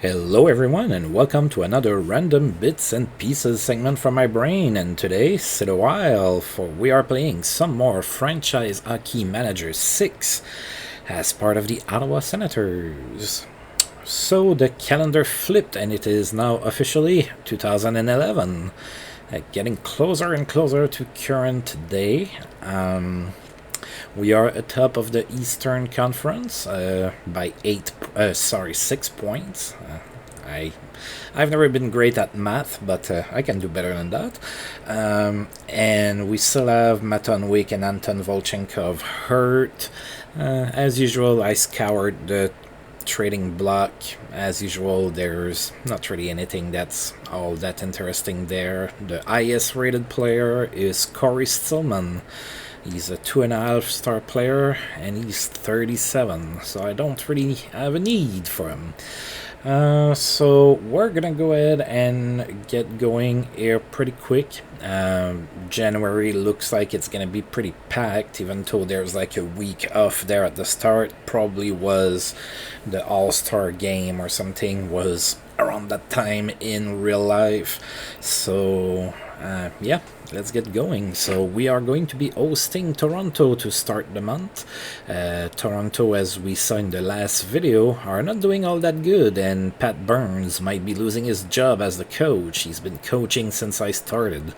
Hello everyone and welcome to another random bits and pieces segment from my brain, and today sit a while for we are playing some more Franchise Hockey Manager 6 as part of the Ottawa Senators. So the calendar flipped and it is now officially 2011, getting closer and closer to current day. We are atop of the Eastern Conference by 6 points. I've never been great at math, but I can do better than that. And we still have Maton Wick and Anton Volchenkov hurt. As usual, I scoured the trading block. As usual, there's not really anything that's all that interesting there. The highest rated player is Corey Stillman. He's a 2.5 star player and he's 37, so I don't really have a need for him. So we're gonna go ahead and get going here pretty quick. January looks like it's gonna be pretty packed, even though there's like a week off there at the start. Probably was the All-Star game or something was around that time in real life. So yeah, let's get going. So we are going to be hosting Toronto to start the month. Toronto, as we saw in the last video, are not doing all that good, and Pat Burns might be losing his job as the coach. He's been coaching since I started.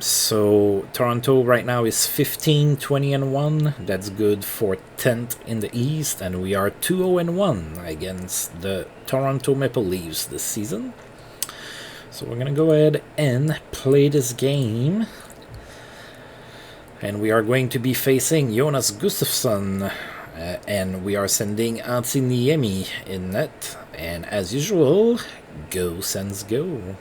So Toronto right now is 15-20-1. That's good for 10th in the East, and we are 2-0-1 against the Toronto Maple Leafs this season. So we're gonna go ahead and play this game, and we are going to be facing Jonas Gustafsson, and we are sending Antti Niemi in net. And as usual, go Sens go.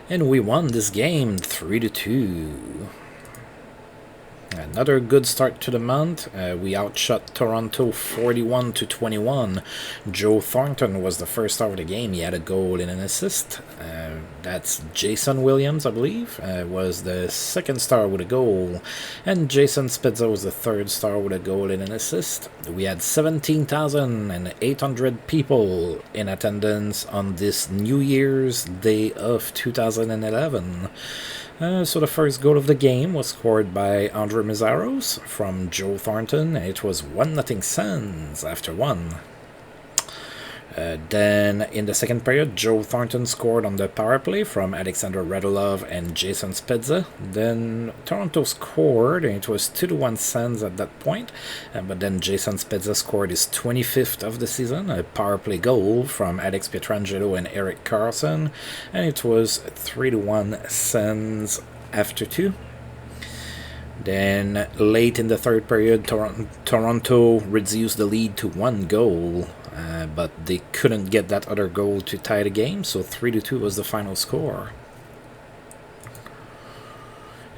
And we won this game 3-2. Another good start to the month. We outshot Toronto 41-21. Joe Thornton was the first star of the game. He had a goal and an assist. That's Jason Williams, I believe, was the second star with a goal. And Jason Spezza was the third star with a goal and an assist. We had 17,800 people in attendance on this New Year's Day of 2011. So the first goal of the game was scored by Andre Mizaros from Joe Thornton. It was 1-0 Sens after 1. Then in the second period, Joe Thornton scored on the power play from Alexander Radulov and Jason Spezza. Then Toronto scored, and it was 2-1 Sens at that point. But then Jason Spezza scored his 25th of the season, a power play goal from Alex Pietrangelo and Eric Carlson, and it was 3-1 Sens after 2. Then late in the third period, Toronto reduced the lead to 1 goal. But they couldn't get that other goal to tie the game, so 3-2 was the final score.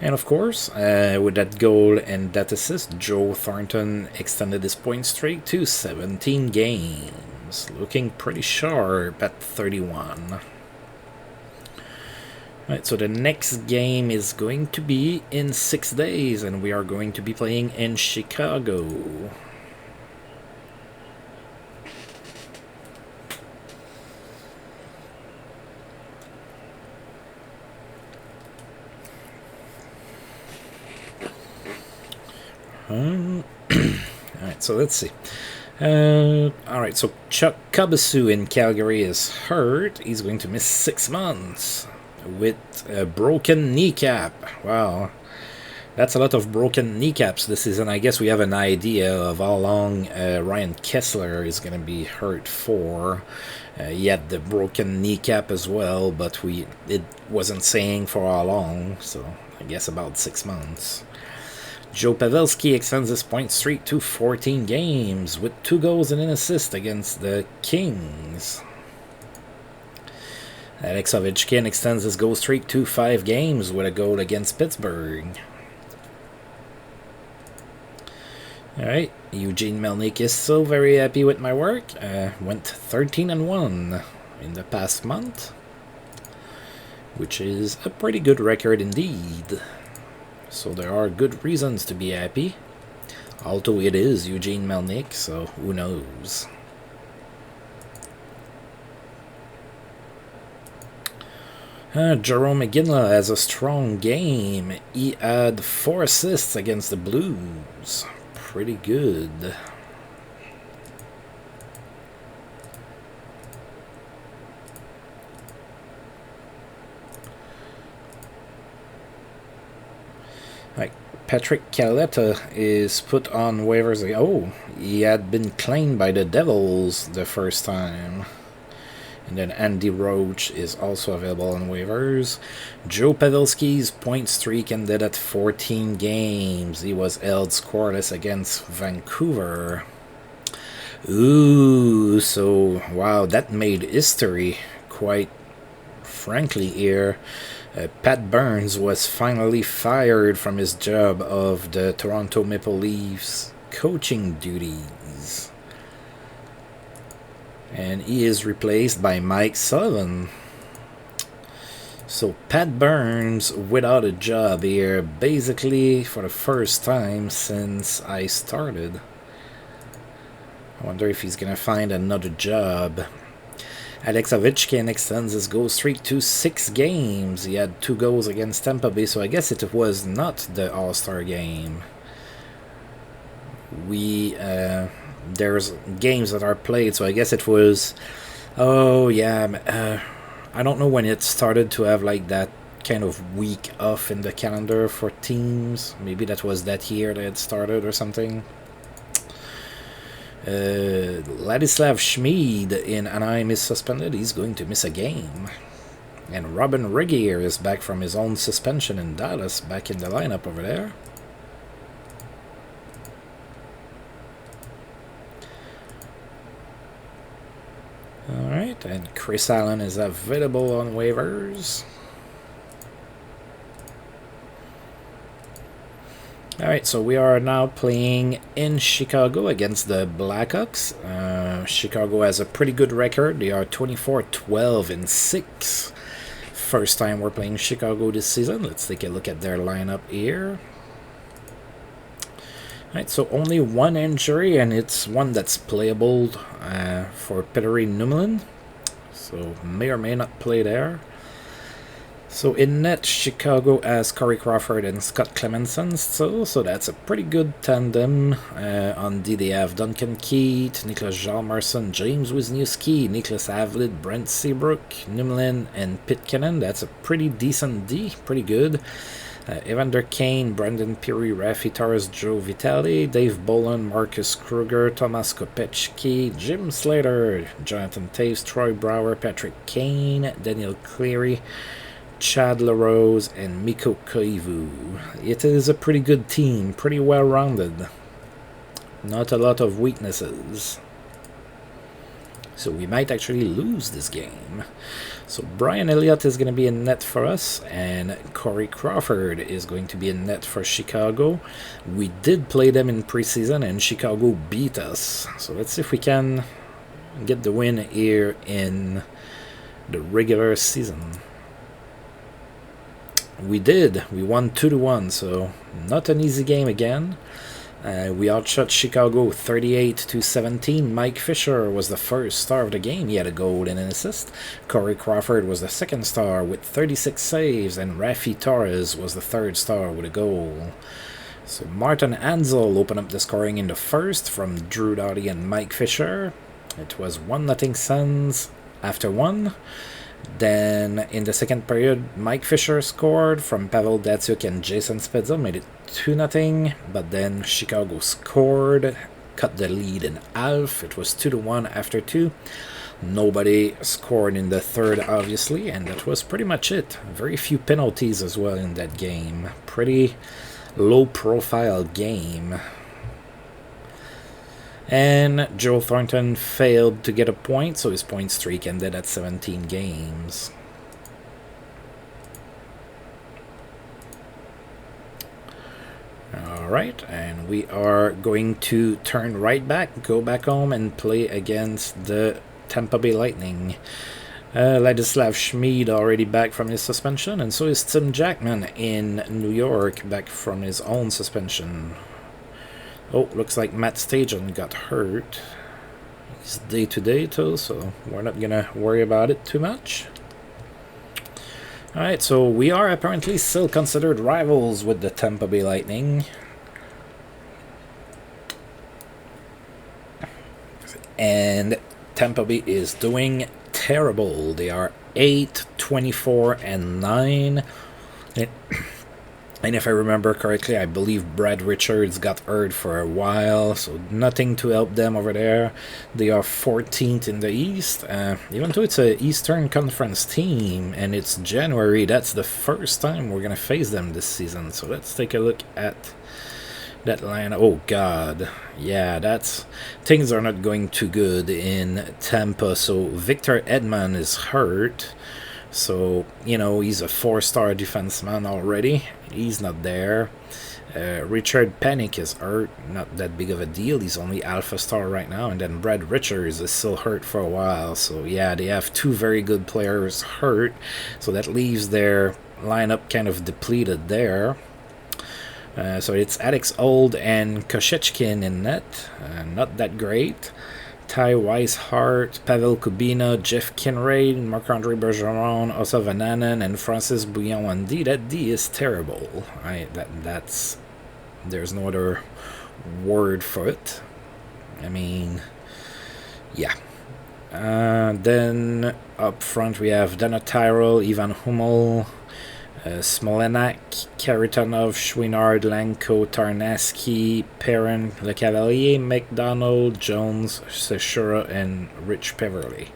And of course, with that goal and that assist, Joe Thornton extended his point streak to 17 games, looking pretty sharp at 31. Right, so the next game is going to be in 6 days, and we are going to be playing in Chicago. Alright, so let's see. Alright, so Chuck Kabasu in Calgary is hurt. He's going to miss 6 months with a broken kneecap. Wow, that's a lot of broken kneecaps this season. I guess we have an idea of how long Ryan Kessler is going to be hurt for. He had the broken kneecap as well, but it wasn't saying for how long, so I guess about 6 months. Joe Pavelski extends his point streak to 14 games with 2 goals and an assist against the Kings. Alex Ovechkin extends his goal streak to 5 games with a goal against Pittsburgh. Alright, Eugene Melnyk is so very happy with my work. Went 13-1 in the past month, which is a pretty good record indeed. So there are good reasons to be happy. Although it is Eugene Melnyk, so who knows. Jerome McGinley has a strong game. He had 4 assists against the Blues. Pretty good. Patrick Caletta is put on waivers. Oh, he had been claimed by the Devils the first time. And then Andy Roach is also available on waivers. Joe Pavelski's point streak ended at 14 games. He was held scoreless against Vancouver. Ooh, so wow, that made history quite frankly here. Pat Burns was finally fired from his job of the Toronto Maple Leafs coaching duties. And he is replaced by Mike Sullivan. So Pat Burns without a job here, basically for the first time since I started. I wonder if he's gonna find another job. Alex Ovechkin extends his goal streak to 6 games. He had 2 goals against Tampa Bay, so I guess it was not the All-Star game. There's games that are played, so I guess it was... Oh, yeah, I don't know when it started to have like that kind of week off in the calendar for teams. Maybe that was that year that it started or something. Ladislav Schmid in Anaheim is suspended. He's going to miss a game. And Robin Regier is back from his own suspension in Dallas, back in the lineup over there. Alright, and Chris Allen is available on waivers. Alright, so we are now playing in Chicago against the Blackhawks. Chicago has a pretty good record. They are 24-12-6. First time we're playing Chicago this season. Let's take a look at their lineup here. Alright, so only 1 injury, and it's one that's playable for Petteri Nummelin. So may or may not play there. So in net, Chicago has Corey Crawford and Scott Clemenson still, so that's a pretty good tandem. On D, they have Duncan Keith, Niklas Hjalmarsson, James Wisniewski, Niklas Havlid, Brent Seabrook, Nummelin, and Pitkanen. That's a pretty decent D, pretty good. Evander Kane, Brandon Pirri, Raffi Torres, Joe Vitale, Dave Bolin, Marcus Kruger, Tomas Kopechki, Jim Slater, Jonathan Taves, Troy Brower, Patrick Kane, Daniel Cleary, Chad LaRose, and Mikko Koivu. It is a pretty good team, pretty well-rounded. Not a lot of weaknesses. So we might actually lose this game. So Brian Elliott is going to be in net for us, and Corey Crawford is going to be in net for Chicago. We did play them in preseason, and Chicago beat us. So let's see if we can get the win here in the regular season. We did. We won 2-1, so not an easy game again. We outshot Chicago 38-17. Mike Fisher was the first star of the game. He had a goal and an assist. Corey Crawford was the second star with 36 saves, and Raffi Torres was the third star with a goal. So Martin Ansel opened up the scoring in the first from Drew Doughty and Mike Fisher. It was 1-0 Sens after 1. Then in the second period, Mike Fisher scored from Pavel Datsyuk and Jason Spezza, made it 2-0, but then Chicago scored, cut the lead in half. It was 2-1 after 2. Nobody scored in the third, obviously, and that was pretty much it. Very few penalties as well in that game. Pretty low-profile game. And Joe Thornton failed to get a point, so his point streak ended at 17 games. Alright, and we are going to turn right back, go back home, and play against the Tampa Bay Lightning. Ladislav Schmid already back from his suspension, and so is Tim Jackman in New York, back from his own suspension. Oh, looks like Matt Stajan got hurt. He's day-to-day too, so we're not gonna worry about it too much. Alright, so we are apparently still considered rivals with the Tampa Bay Lightning. And Tampa Bay is doing terrible. They are 8-24-9. And if I remember correctly, I believe Brad Richards got hurt for a while, so nothing to help them over there. They are 14th in the East, even though it's an Eastern Conference team, and it's January. That's the first time we're going to face them this season. So let's take a look at that line. Oh, God. Yeah, things are not going too good in Tampa. So Victor Edman is hurt. So, you know, he's a 4-star defenseman already. He's not there. Richard Panik is hurt. Not that big of a deal. He's only alpha star right now. And then Brad Richards is still hurt for a while. So, yeah, they have 2 very good players hurt. So that leaves their lineup kind of depleted there. So it's Alex Old and Koshechkin in net. Not that great. Ty Weishart, Pavel Kubina, Jeff Kinraid, Marc-Andre Bergeron, Osa Vananen, and Francis Bouillon on D. That D is terrible. There's no other word for it. I mean, yeah. Then up front we have Dana Tyrell, Ivan Hummel, Smolenak, Karitanov, Chouinard, Lanko, Tarnaski, Perrin, Le Cavalier, McDonald, Jones, Seshura, and Rich Peverly.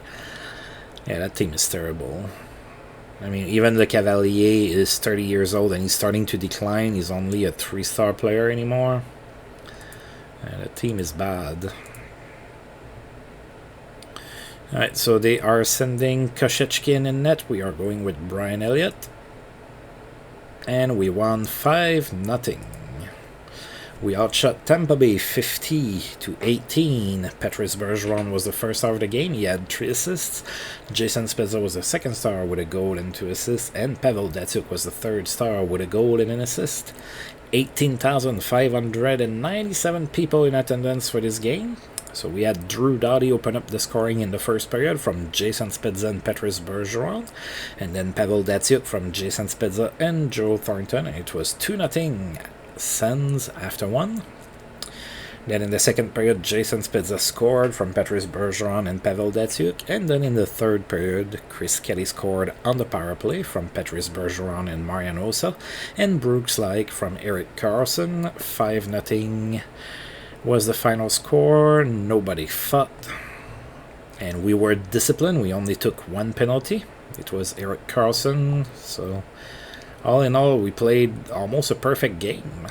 Yeah, that team is terrible. I mean, even Le Cavalier is 30 years old and he's starting to decline. He's only a 3-star player anymore. That team is bad. Alright, so they are sending Koshechkin in net. We are going with Brian Elliott. And we won 5-0. We outshot Tampa Bay 50-18. Patrice Bergeron was the first star of the game. He had 3 assists. Jason Spezza was the second star with a goal and 2 assists. And Pavel Datsyuk was the third star with a goal and an assist. 18,597 people in attendance for this game. So we had Drew Doughty open up the scoring in the first period from Jason Spezza and Patrice Bergeron. And then Pavel Datsyuk from Jason Spezza and Joe Thornton. And it was 2-0 Sens after 1. Then in the second period, Jason Spezza scored from Patrice Bergeron and Pavel Datsyuk. And then in the third period, Chris Kelly scored on the power play from Patrice Bergeron and Marian Hossa. And Brooks Laich from Erik Karlsson. 5-0 was the final score. Nobody fought. And we were disciplined. We only took 1 penalty. It was Erik Karlsson. So, all in all, we played almost a perfect game.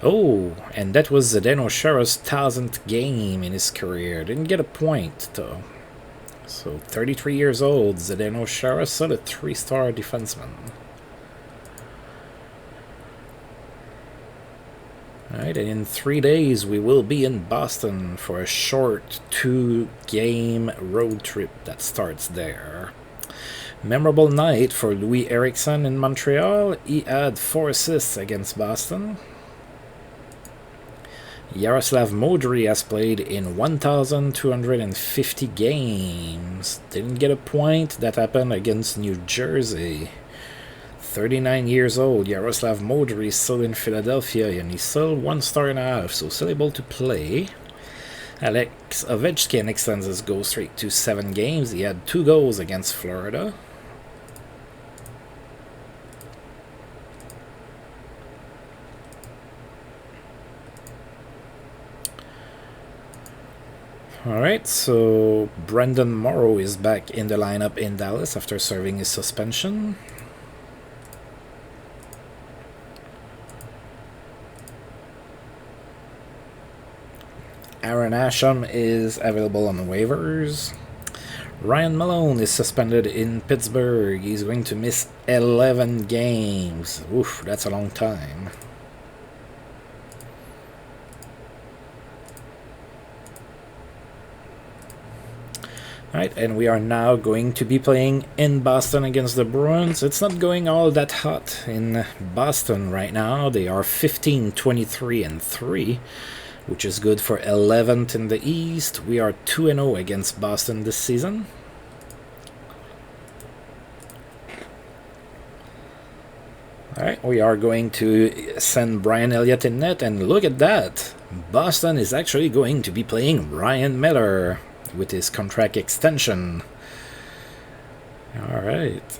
Oh, and that was Zdeno Chara's 1000th game in his career. Didn't get a point, though. So, 33 years old, Zdeno Chara, still a 3-star defenseman. Alright, and in 3 days we will be in Boston for a short 2-game road trip that starts there. Memorable night for Louis Eriksson in Montreal. He had 4 assists against Boston. Yaroslav Modry has played in 1,250 games. Didn't get a point. That happened against New Jersey. 39 years old, Yaroslav Modry is still in Philadelphia, and he's still 1.5 stars, so still able to play. Alex Ovechkin extends his goal streak to 7 games. He had 2 goals against Florida. Alright, so Brendan Morrow is back in the lineup in Dallas after serving his suspension. Aaron Asham is available on the waivers. Ryan Malone is suspended in Pittsburgh. He's going to miss 11 games. Oof, that's a long time. Right, and we are now going to be playing in Boston against the Bruins. It's not going all that hot in Boston right now. They are 15, 23, and 3, which is good for 11th in the East. We are 2-0 against Boston this season. Alright, we are going to send Brian Elliott in net, and look at that! Boston is actually going to be playing Ryan Miller with his contract extension. Alright.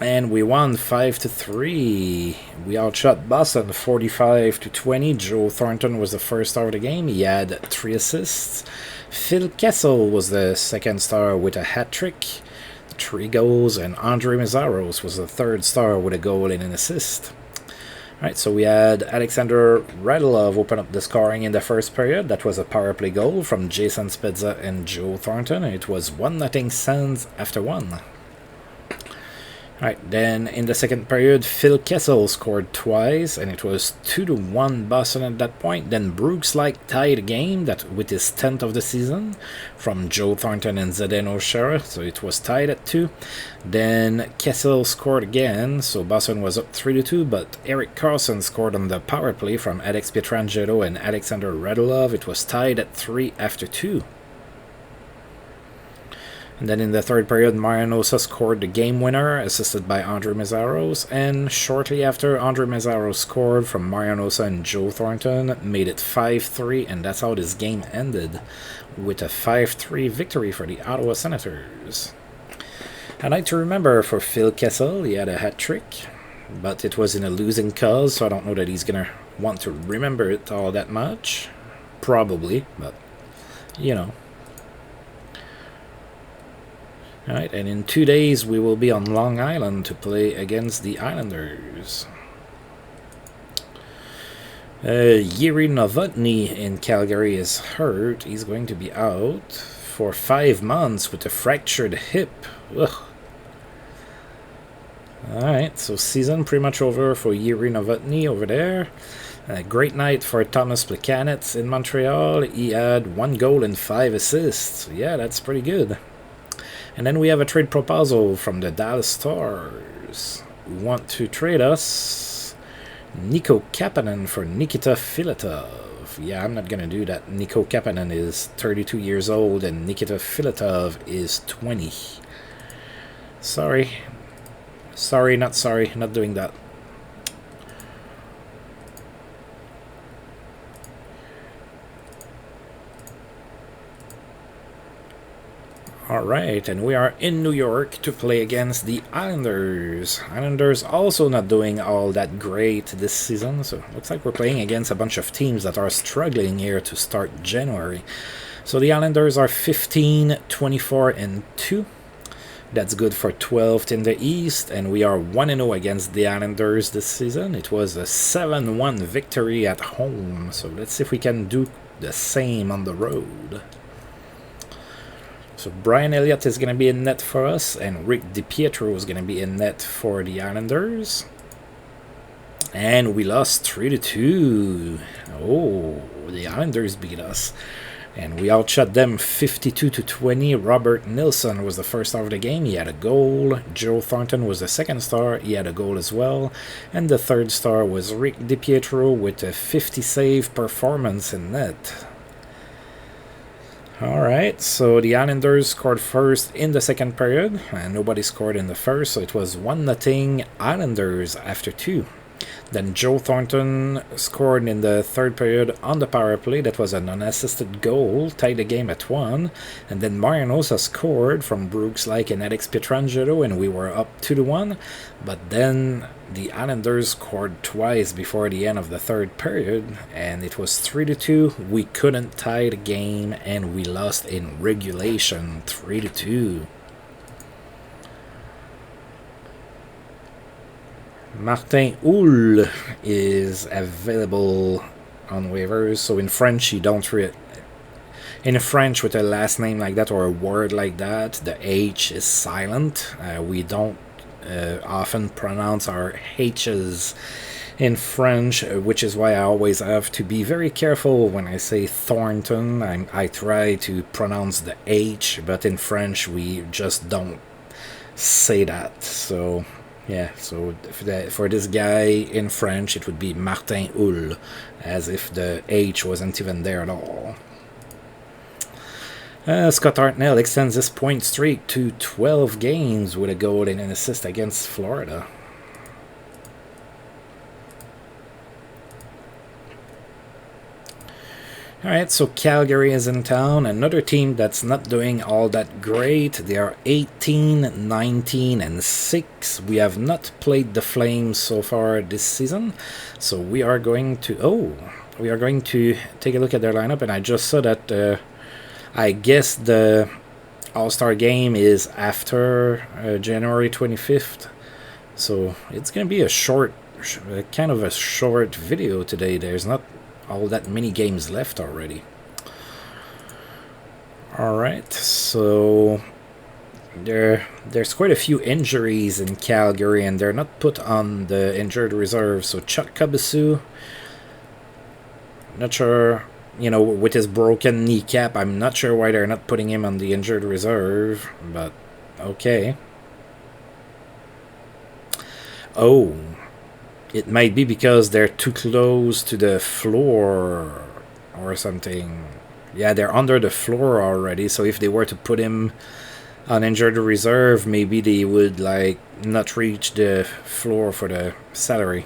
And we won 5-3. We outshot Boston 45-20. Joe Thornton was the first star of the game. He had 3 assists. Phil Kessel was the second star with a hat-trick, 3 goals, and Andre Meszaros was the third star with a goal and an assist. Alright, so we had Alexander Radulov open up the scoring in the first period. That was a power play goal from Jason Spezza and Joe Thornton. It was 1-0 Sens after 1. Alright, then in the second period, Phil Kessel scored twice, and it was 2-1 Boston at that point. Then Brooks tied the game that with his 10th of the season from Joe Thornton and Zdeno Chara, so it was tied at 2. Then Kessel scored again, so Boston was up 3-2, but Erik Karlsson scored on the power play from Alex Pietrangelo and Alexander Radulov. It was tied at 3 after 2. And then in the third period, Marianosa scored the game winner, assisted by Andre Meszaros, and shortly after, Andre Meszaros scored from Marianosa and Joe Thornton, made it 5-3, and that's how this game ended, with a 5-3 victory for the Ottawa Senators. I'd like to remember for Phil Kessel, he had a hat-trick, but it was in a losing cause, so I don't know that he's going to want to remember it all that much. Probably, but, you know. Alright, and in 2 days we will be on Long Island to play against the Islanders. Yuri Novotny in Calgary is hurt. He's going to be out for 5 months with a fractured hip. Ugh. Alright, so season pretty much over for Yuri Novotny over there. Great night for Thomas Plekanec in Montreal. He had 1 goal and 5 assists. Yeah, that's pretty good. And then we have a trade proposal from the Dallas Stars, who want to trade us Niko Kapanen for Nikita Filatov. Yeah, I'm not going to do that. Niko Kapanen is 32 years old and Nikita Filatov is 20. Sorry. Sorry, not doing that. Alright, and we are in New York to play against the Islanders. Islanders also not doing all that great this season, so looks like we're playing against a bunch of teams that are struggling here to start January. So the Islanders are 15, 24, and 2. That's good for 12th in the East, and we are 1-0 against the Islanders this season. It was a 7-1 victory at home, so let's see if we can do the same on the road. So Brian Elliott is going to be in net for us, and Rick DiPietro is going to be in net for the Islanders. And we lost 3-2. Oh, the Islanders beat us. And we outshot them 52-20. Robert Nilsson was the first star of the game. He had a goal. Joe Thornton was the second star. He had a goal as well. And the third star was Rick DiPietro with a 50-save performance in net. Alright, so the Islanders scored first in the second period, and nobody scored in the first, so it was 1-0 Islanders after 2. Then Joe Thornton scored in the third period on the power play. That was an unassisted goal, tied the game at 1. And then Marianosa scored from Brooks and Alex Pietrangelo, and we were up 2-1. But then the Islanders scored twice before the end of the third period, and it was 3-2. We couldn't tie the game, and we lost in regulation 3-2. Martin Houle is available on waivers. So in French, you don't in French with a last name like that or a word like that, the H is silent. We don't often pronounce our H's in French, which is why I always have to be very careful when I say Thornton. I try to pronounce the H, but in French we just don't say that. So yeah, so for this guy in French it would be Martin Hull, as if the H wasn't even there at all. Scott Hartnell extends his point streak to 12 games with a goal and an assist against Florida. Alright, so Calgary is in town. Another team that's not doing all that great. They are 18, 19, and 6. We have not played the Flames so far this season. So we are going to... we are going to take a look at their lineup. And I just saw that... I guess the All-Star game is after January 25th. So it's going to be a short... kind of a short video today. There's not all that many games left already. Alright, so there's quite a few injuries in Calgary, and they're not put on the injured reserve. So Chuck Kabasu, not sure, you know, with his broken kneecap, I'm not sure why they're not putting him on the injured reserve, but okay. Oh, it might be because they're too close to the floor or something. Yeah, they're under the floor already, so if they were to put him on injured reserve, maybe they would, like, not reach the floor for the salary.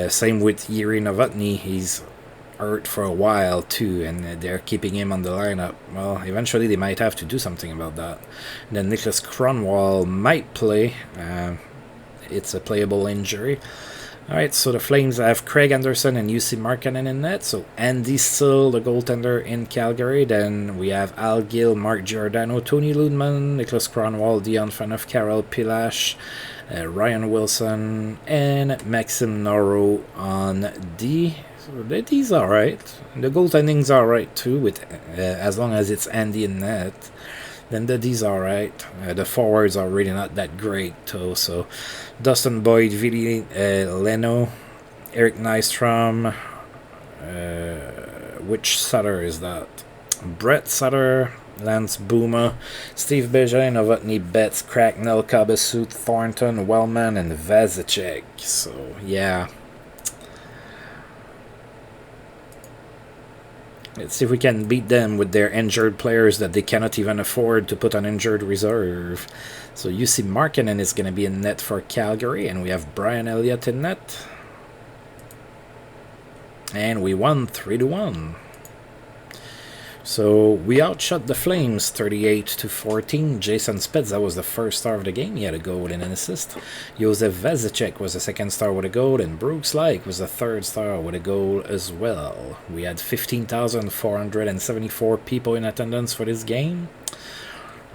Same with Yuri Novotny. He's hurt for a while too, and they're keeping him on the lineup. Well, eventually they might have to do something about that. And then Nicholas Cronwall might play. It's a playable injury. Alright, so the Flames have Craig Anderson and UC Markkanen in net. So Andy Still, the goaltender in Calgary. Then we have Al Gill, Mark Giordano, Tony Ludman, Nicholas Cronwall, Dion Phaneuf, Karel Pilash, Ryan Wilson, and Maxim Noro on D. So the D's alright. The goaltending's alright too, with as long as it's Andy in net. Then the D's alright. The forwards are really not that great too. So Dustin Boyd, Vili Leno, Eric Nystrom, which Sutter is that? Brett Sutter, Lance Bouma, Steve Bégin, Novotny, Betts, Cracknell, Kabasu, Thornton, Wellman, and Vazicek. So yeah. Let's see if we can beat them with their injured players that they cannot even afford to put on injured reserve. So UC Markkanen is going to be in net for Calgary, and we have Brian Elliott in net. And we won 3-1. So we outshot the Flames 38-14. Jason Spezza was the first star of the game. He had a goal and an assist. Josef Vazicek was the second star with a goal, and Brooks Laich was the third star with a goal as well. We had 15,474 people in attendance for this game.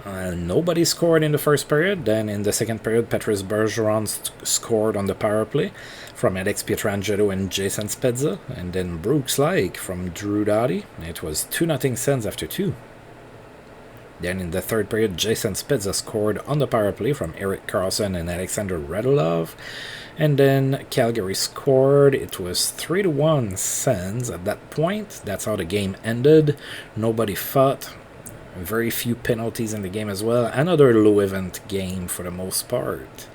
Nobody scored in the first period. Then in the second period, Petrus Bergeron scored on the power play from Alex Pietrangelo and Jason Spezza. And then Brooks Laich from Drew Doughty. It was 2-0 Sens after 2. Then in the third period, Jason Spezza scored on the power play from Eric Carlson and Alexander Radulov. And then Calgary scored. It was 3-1 Sens at that point. That's how the game ended. Nobody fought. Very few penalties in the game as well. Another low-event game for the most part.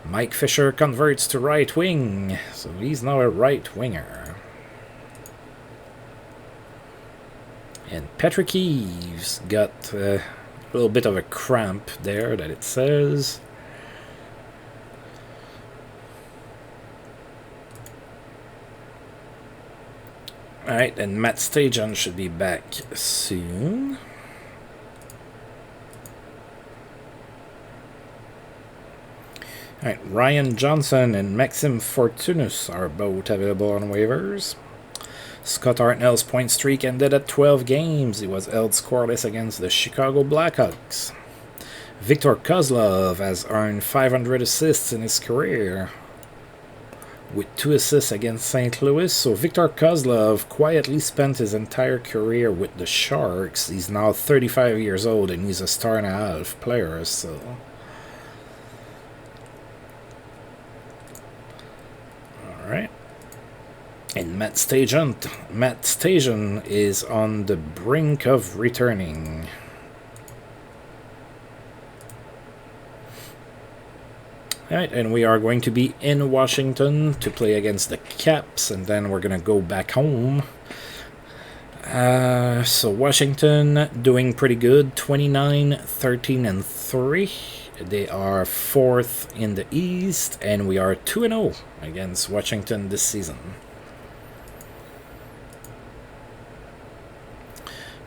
Mike Fisher converts to right wing, so he's now a right winger. And Patrick Eves got a little bit of a cramp there, that it says. Alright, and Matt Stajan should be back soon. Alright, Ryan Johnson and Maxim Fortunus are both available on waivers. Scott Hartnell's point streak ended at 12 games. He was held scoreless against the Chicago Blackhawks. Viktor Kozlov has earned 500 assists in his career, with 2 assists against St. Louis. So Viktor Kozlov quietly spent his entire career with the Sharks. He's now 35 years old and he's a star-and-a-half player, so... Alright. And Matt Stajan is on the brink of returning. Alright, and we are going to be in Washington to play against the Caps, and then we're going to go back home. So Washington doing pretty good, 29, 13, and 3. They are 4th in the East, and we are 2-0 against Washington this season.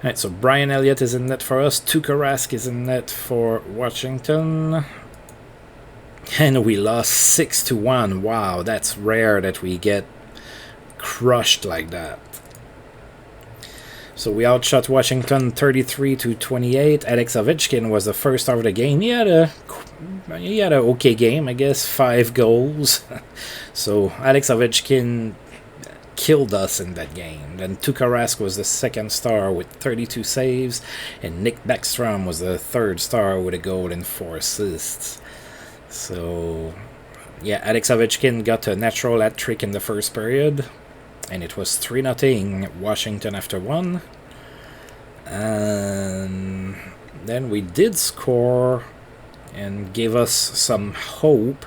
Alright, so Brian Elliott is in net for us, Tuukka Rask is in net for Washington. And we lost 6-1. Wow, that's rare that we get crushed like that. So we outshot Washington 33-28. Alex Ovechkin was the first star of the game. He had a okay game, I guess. 5 goals. So Alex Ovechkin killed us in that game. Then Tuukka Rask was the second star with 32 saves, and Nick Backstrom was the third star with a goal and 4 assists. So, yeah, Alex Ovechkin got a natural hat trick in the first period, and it was 3-0 Washington after 1. And then we did score and gave us some hope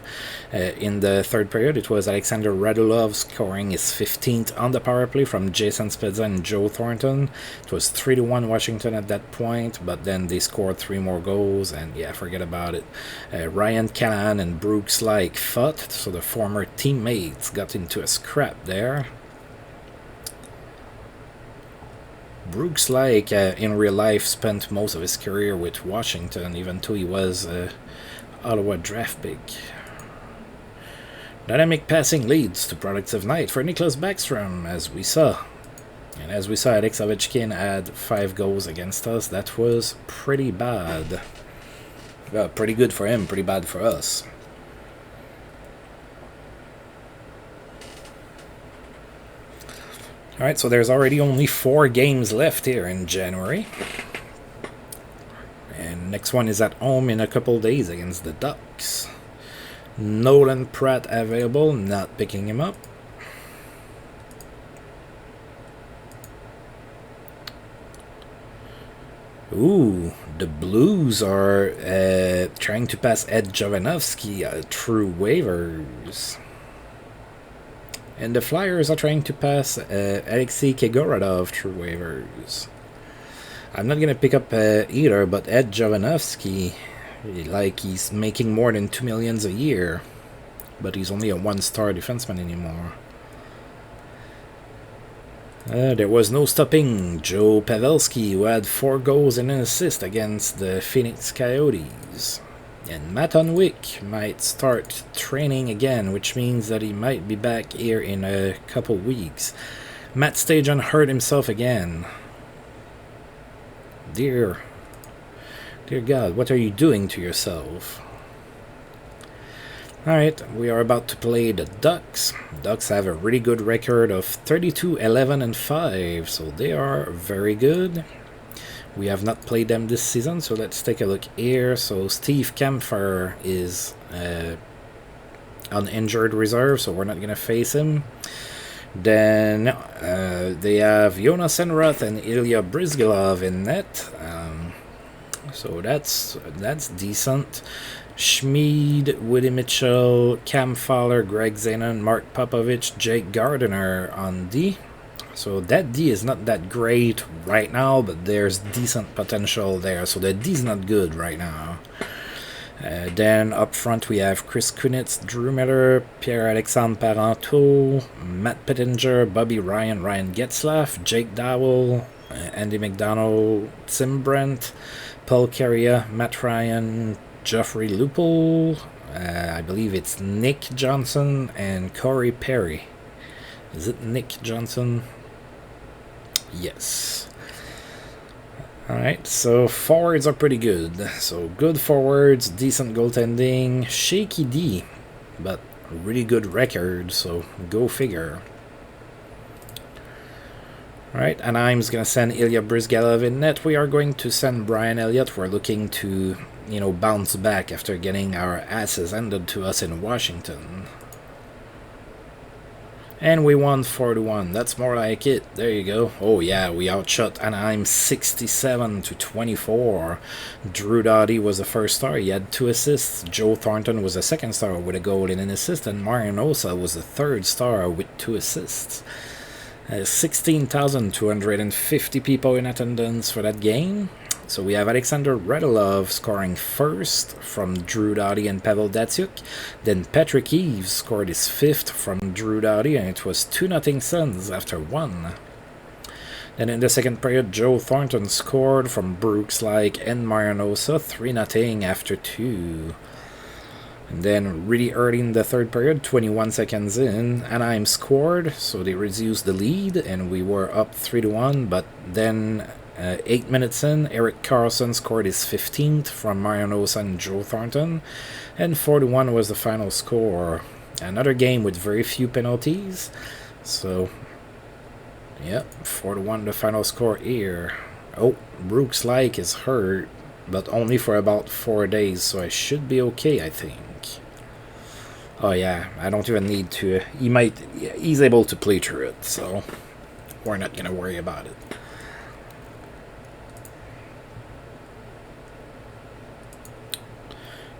in the third period. It was Alexander Radulov scoring his 15th on the power play from Jason Spezza and Joe Thornton. It was 3-1 Washington at that point, but then they scored 3 more goals, and yeah, forget about it. Ryan Callahan and Brooks Laich fought, so the former teammates got into a scrap there. Brooks Laich, in real life, spent most of his career with Washington, even though he was Ottawa draft pick. Dynamic passing leads to productive night for Nicklas Backstrom, as we saw. And as we saw, Alex Ovechkin had 5 goals against us. That was pretty bad. Well, pretty good for him, pretty bad for us. Alright, so there's already only 4 games left here in January. And next one is at home in a couple days against the Ducks. Nolan Pratt available, not picking him up. Ooh, the Blues are trying to pass Ed Jovanovski through waivers. And the Flyers are trying to pass Alexei Kegoradov through waivers. I'm not going to pick up either, but Ed Jovanovski, like, he's making more than $2 million a year, but he's only a 1-star defenseman anymore. There was no stopping Joe Pavelski, who had 4 goals and an assist against the Phoenix Coyotes. And Matt Unwick might start training again, which means that he might be back here in a couple weeks. Matt Stajan hurt himself again. Dear God, what are you doing to yourself? Alright, we are about to play the Ducks. Ducks have a really good record of 32, 11, and 5, so they are very good. We have not played them this season, so let's take a look here. So Steve Kampfer is on injured reserve, so we're not going to face him. Then they have Jonas Enroth and Ilya Brizgalov in net. So that's decent. Schmid, Woody Mitchell, Cam Fowler, Greg Zanon, Mark Popovich, Jake Gardiner on D. So that D is not that great right now, but there's decent potential there. So the D is not good right now. Then up front we have Chris Kunitz, Drew Miller, Pierre-Alexandre Parenteau, Matt Pittenger, Bobby Ryan, Ryan Getzlaff, Jake Dowell, Andy McDonald, Tim Brent, Paul Carrier, Matt Ryan, Geoffrey Lupul, I believe it's Nick Johnson, and Corey Perry. Is it Nick Johnson? Yes. Alright, so forwards are pretty good. So good forwards, decent goaltending, shaky D, but really good record, so go figure. Alright, Anaheim's going to send Ilya Brizgalov in net. We are going to send Brian Elliott. We're looking to, bounce back after getting our asses handed to us in Washington. And we won 4-1. That's more like it. There you go. Oh yeah, we outshot Anaheim 67-24. Drew Doughty was the first star. He had 2 assists. Joe Thornton was the second star with a goal and an assist. And Marian Osa was the third star with 2 assists. 16,250 people in attendance for that game. So we have Alexander Radulov scoring first from Drew Doughty and Pavel Datsyuk. Then Patrick Eves scored his 5th from Drew Doughty, and it was 2-0 Sens after 1. Then in the second period, Joe Thornton scored from Brooks Like and Marian Osa, 3-0 after 2. And then really early in the third period, 21 seconds in, Anaheim scored, so they reduced the lead, and we were up 3-1, but then 8 minutes in, Eric Carlson scored his 15th from Marian Osa and Joe Thornton, and 4-1 was the final score. Another game with very few penalties, so yeah, 4-1 the final score here. Oh, Brooks Like is hurt, but only for about 4 days, so I should be okay, I think. Oh yeah, I don't even need to. He's able to play through it, so we're not gonna worry about it.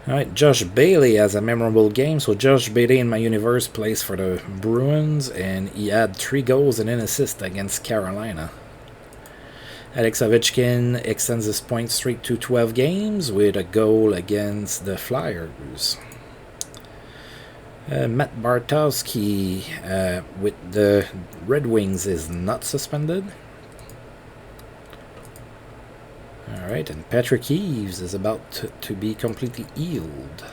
Alright, Josh Bailey has a memorable game. So Josh Bailey in my universe plays for the Bruins, and he had 3 goals and an assist against Carolina. Alex Ovechkin extends his point streak to 12 games with a goal against the Flyers. Matt Bartowski with the Red Wings is not suspended. Alright, and Patrick Eves is about to be completely healed.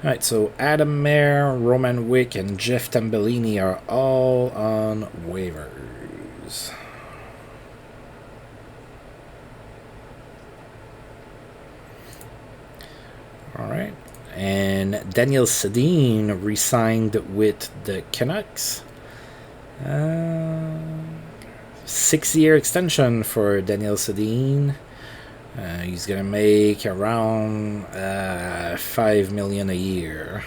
Alright, so Adam Mayer, Roman Wick, and Jeff Tambellini are all on waivers. Alright, and Daniel Sedin re-signed with the Canucks. 6-year extension for Daniel Sedin. He's gonna make around $5 million a year.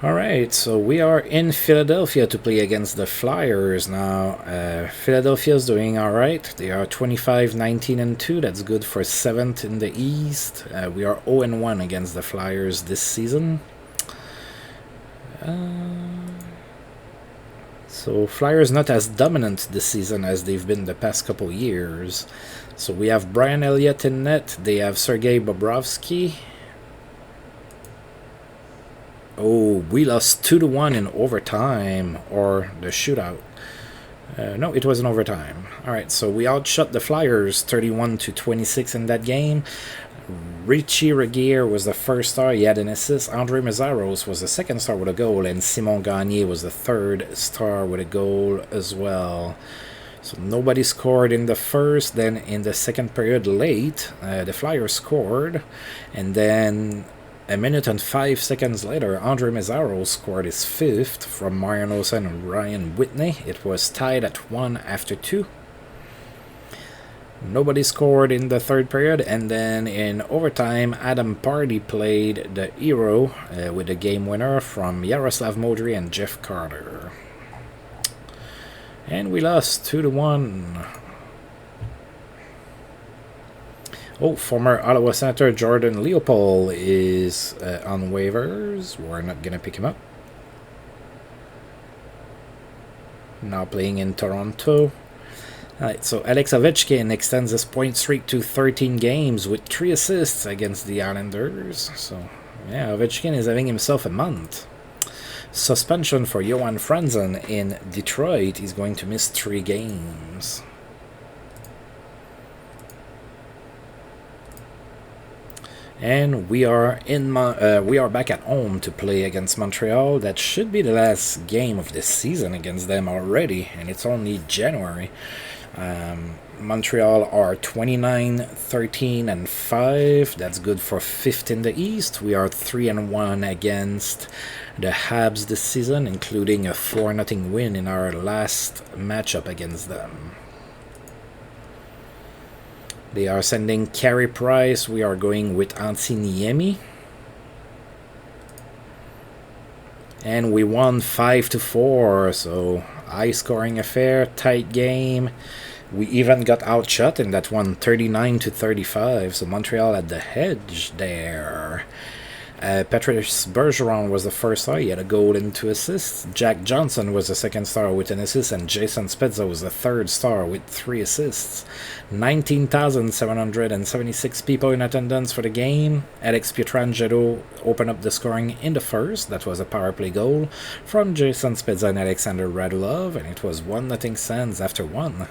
Alright, so we are in Philadelphia to play against the Flyers now. Philadelphia's doing alright. They are 25-19-2. That's good for 7th in the East. We are 0-1 against the Flyers this season. So Flyers not as dominant this season as they've been the past couple years. So we have Brian Elliott in net. They have Sergei Bobrovsky. Oh, we lost 2-1 in overtime, or the shootout. No, it was in overtime. Alright, so we outshot the Flyers 31-26 in that game. Richie Regier was the first star. He had an assist. Andre Mazzaros was the second star with a goal, and Simon Gagner was the third star with a goal as well. So nobody scored in the first. Then in the second period late, the Flyers scored, and then a minute and 5 seconds later, Andre Mazzaros scored his 5th from Marian Osa and Ryan Whitney. It was tied at 1 after 2. Nobody scored in the third period, and then in overtime, Adam Pardy played the hero with the game winner from Yaroslav Modry and Jeff Carter. And we lost 2-1. Oh, former Ottawa Senator Jordan Leopold is on waivers. We're not going to pick him up. Now playing in Toronto. Alright, so Alex Ovechkin extends his point streak to 13 games with 3 assists against the Islanders. So, yeah, Ovechkin is having himself a month. Suspension for Johan Franzen in Detroit. He's going to miss 3 games. And we are back at home to play against Montreal. That should be the last game of this season against them already, and it's only January. Montreal are 29, 13, and 5. That's good for 5th in the East. We are 3-1 against the Habs this season, including a 4-0 win in our last matchup against them. They are sending Carey Price. We are going with Antiniemi. And we won 5-4, so high scoring affair, tight game. We even got outshot in that one, 39-35, so Montreal had the hedge there. Patrice Bergeron was the first star. He had a goal and 2 assists. Jack Johnson was the second star with an assist, and Jason Spezza was the third star with 3 assists. 19,776 people in attendance for the game. Alex Pietrangelo opened up the scoring in the first. That was a power play goal from Jason Spezza and Alexander Radulov, and it was 1-0 Sens after 1.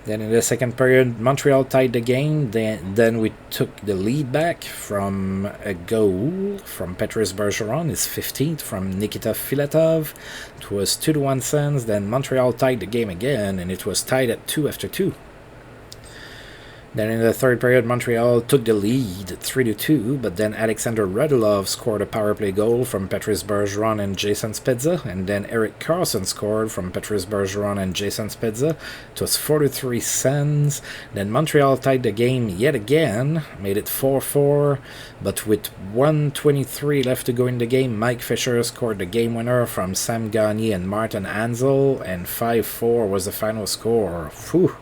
Then in the second period, Montreal tied the game. Then we took the lead back from a goal from Patrice Bergeron, his 15th, from Nikita Filatov. It was 2-1 Sens. Then Montreal tied the game again, and it was tied at 2 after 2. Then in the third period, Montreal took the lead 3-2, but then Alexander Radulov scored a power play goal from Patrice Bergeron and Jason Spezza, and then Eric Carlson scored from Patrice Bergeron and Jason Spezza. It was 4-3 Sens. Then Montreal tied the game yet again, made it 4-4, but with 1:23 left to go in the game, Mike Fisher scored the game winner from Sam Gagner and Martin Ansel, and 5-4 was the final score. Whew.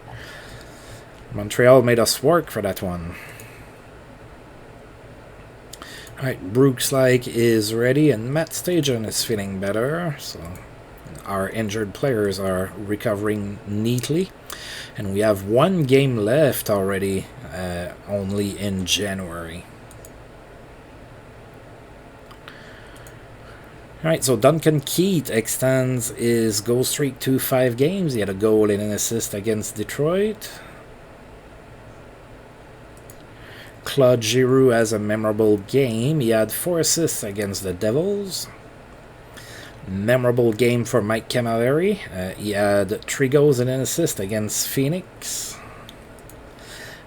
Montreal made us work for that one. Alright, Brooks Like is ready, and Matt Stajan is feeling better. So our injured players are recovering neatly. And we have 1 game left already, only in January. Alright, so Duncan Keith extends his goal streak to 5 games. He had a goal and an assist against Detroit. Claude Giroux has a memorable game. He had 4 assists against the Devils. Memorable game for Mike Camilleri. He had 3 goals and an assist against Phoenix.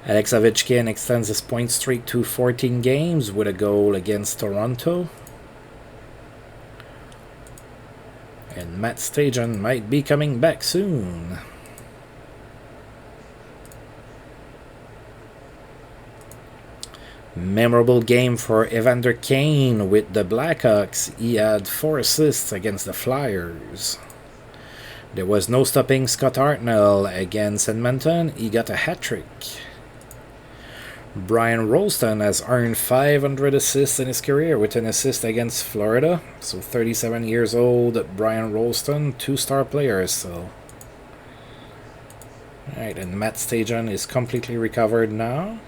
Alex Ovechkin extends his point streak to 14 games with a goal against Toronto. And Matt Stajan might be coming back soon. Memorable game for Evander Kane with the Blackhawks. He had 4 assists against the Flyers. There was no stopping Scott Hartnell against Edmonton. He got a hat-trick. Brian Rolston has earned 500 assists in his career with an assist against Florida. So 37 years old, Brian Rolston, 2-star player. So, alright, and Matt Stajan is completely recovered now.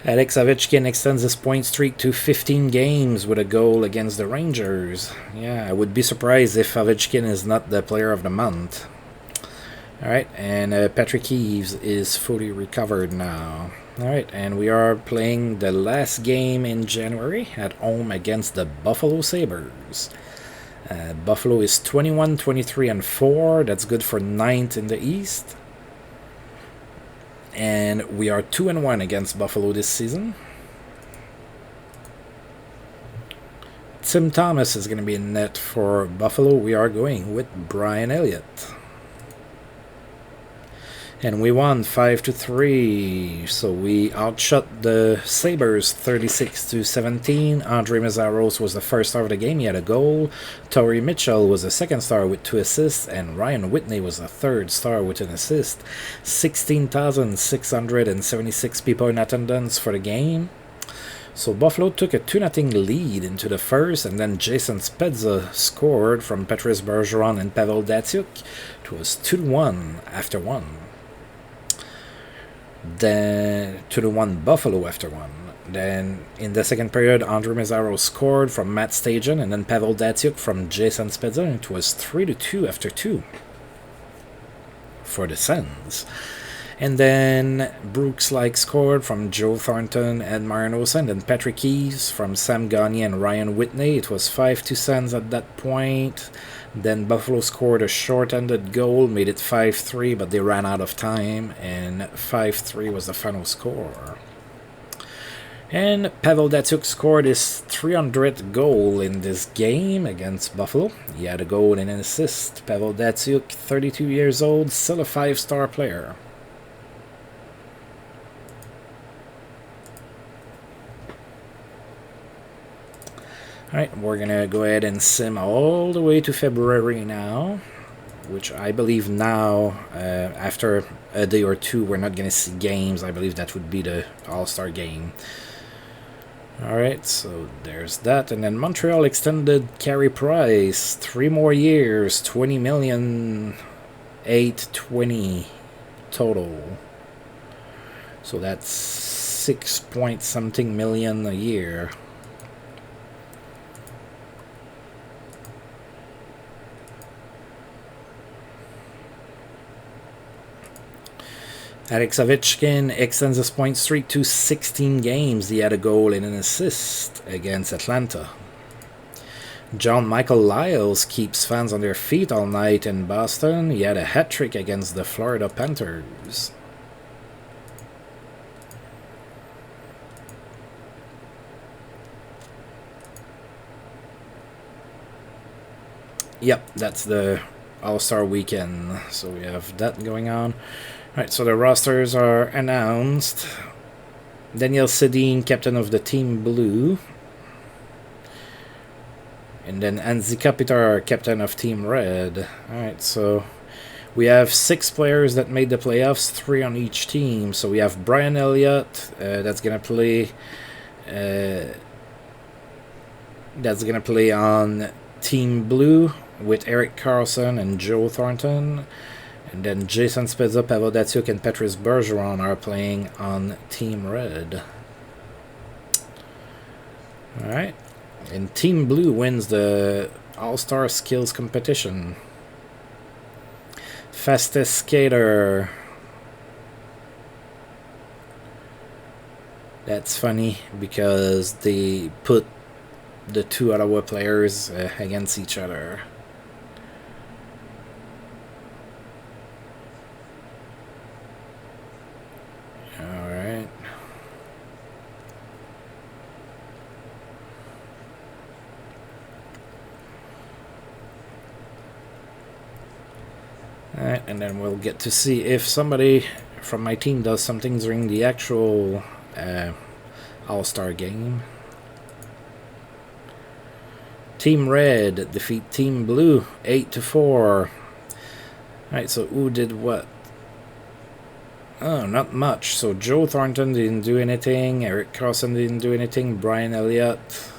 Alex Ovechkin extends his point streak to 15 games with a goal against the Rangers. Yeah, I would be surprised if Ovechkin is not the player of the month. Alright, and Patrick Eves is fully recovered now. Alright, and we are playing the last game in January at home against the Buffalo Sabres. Buffalo is 21, 23, and 4. That's good for 9th in the East. And we are 2-1 against Buffalo this season. Tim Thomas is going to be in net for Buffalo. We are going with Brian Elliott. And we won 5-3. So we outshot the Sabres 36-17. Andre Meszaros was the first star of the game. He had a goal. Torrey Mitchell was the second star with 2 assists. And Ryan Whitney was the third star with an assist. 16,676 people in attendance for the game. So Buffalo took a 2-0 lead into the first, and then Jason Spezza scored from Patrice Bergeron and Pavel Datsyuk. It was 2-1 after 1. Then 2-1 Buffalo after 1. Then in the second period, Andrew Mazzaro scored from Matt Stajan, and then Pavel Datsyuk from Jason Spezza. It was 3-2 after 2 for the Sens. And then Brooks scored from Joe Thornton and Marinosa, and then Patrick Keys from Sam Gagné and Ryan Whitney. It was 5-2 Sens at that point. Then Buffalo scored a short-handed goal, made it 5-3, but they ran out of time, and 5-3 was the final score. And Pavel Datsyuk scored his 300th goal in this game against Buffalo. He had a goal and an assist. Pavel Datsyuk, 32 years old, still a 5-star player. Alright, we're going to go ahead and sim all the way to February now, which I believe now, after a day or two, we're not going to see games. I believe that would be the All-Star game. Alright, so there's that. And then Montreal extended Carey Price 3 more years, $20 million, $820 total. So that's 6-point-something million a year. Alex Ovechkin extends his point streak to 16 games. He had a goal and an assist against Atlanta. John Michael Lyles keeps fans on their feet all night in Boston. He had a hat-trick against the Florida Panthers. Yep, that's the All-Star weekend. So we have that going on. Alright, so the rosters are announced. Daniel Sedin, captain of the Team Blue. And then Anzi Kopitar, captain of Team Red. Alright, so we have 6 players that made the playoffs, 3 on each team. So we have Brian Elliott, that's gonna play on Team Blue with Eric Carlson and Joe Thornton. And then Jason Spezza, Pavel Datsyuk, and Patrice Bergeron are playing on Team Red. Alright. And Team Blue wins the All-Star Skills Competition. Fastest skater. That's funny because they put the 2 Ottawa players against each other. Alright, and then we'll get to see if somebody from my team does something during the actual All-Star game. Team Red defeat Team Blue 8-4. Alright, so who did what? Oh, not much. So Joe Thornton didn't do anything, Eric Carlson didn't do anything, Brian Elliott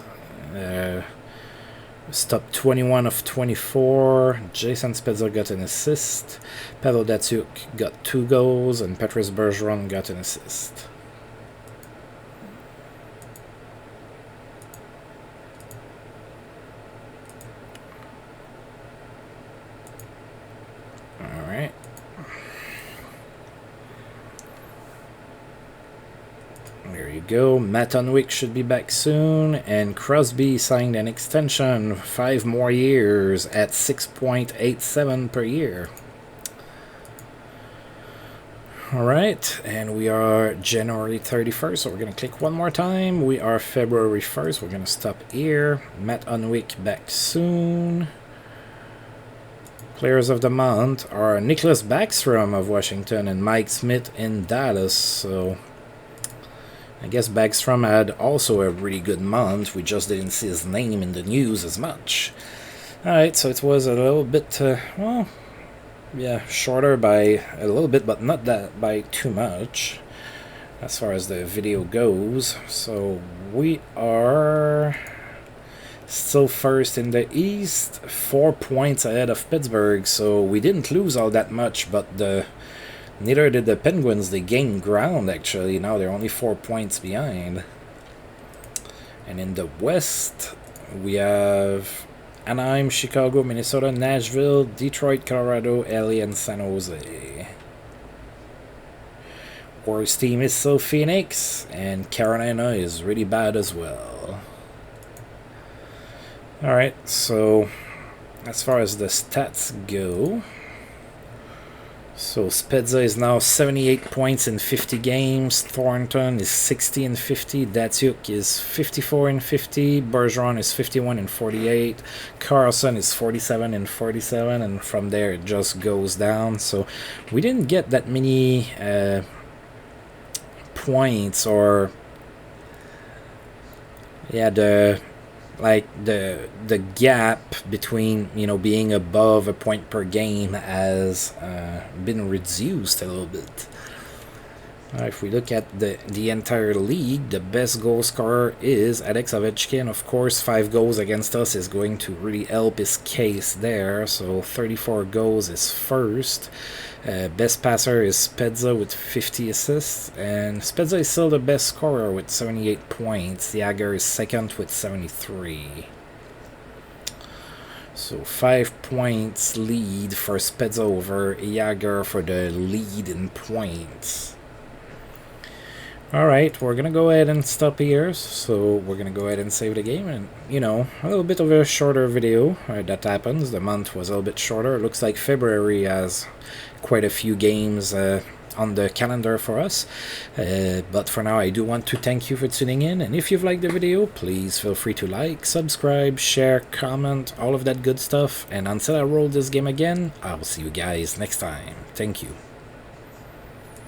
stopped 21 of 24. Jason Spezza got an assist. Pavel Datsyuk got 2 goals, and Patrice Bergeron got an assist. Alright. There you go. Matt Unwick should be back soon, and Crosby signed an extension, 5 more years at $6.87 per year. Alright, and we are January 31st, so we're going to click one more time. We are February 1st, we're going to stop here. Matt Unwick back soon. Players of the month are Nicholas Backstrom of Washington and Mike Smith in Dallas, so I guess Backstrom had also a really good month. We just didn't see his name in the news as much. Alright, so it was a little bit, well, yeah, shorter by a little bit, but not that by too much as far as the video goes. So we are still first in the East, 4 points ahead of Pittsburgh, so we didn't lose all that much, but neither did the Penguins. They gained ground, actually. Now they're only 4 points behind. And in the West, we have Anaheim, Chicago, Minnesota, Nashville, Detroit, Colorado, LA, and San Jose. Worst team is still Phoenix, and Carolina is really bad as well. Alright, so as far as the stats go, so Spezza is now 78 points in 50 games, Thornton is 60 and 50, Datsuk is 54 and 50, Bergeron is 51 and 48, Carlson is 47 and 47, and from there it just goes down. So we didn't get that many points, or yeah, the gap between, you know, being above a point per game has been reduced a little bit. If we look at the entire league, the best goal scorer is Alex Ovechkin. Of course, 5 goals against us is going to really help his case there. So 34 goals is first. Best passer is Spezza with 50 assists, and Spezza is still the best scorer with 78 points. Jagger is second with 73. So 5 points lead for Spezza over Jagger for the lead in points. Alright, we're gonna go ahead and stop here, so we're gonna go ahead and save the game, and, you know, a little bit of a shorter video, that happens. The month was a little bit shorter. It looks like February has quite a few games on the calendar for us, but for now I do want to thank you for tuning in, and if you've liked the video, please feel free to like, subscribe, share, comment, all of that good stuff, and until I roll this game again, I'll see you guys next time. Thank you.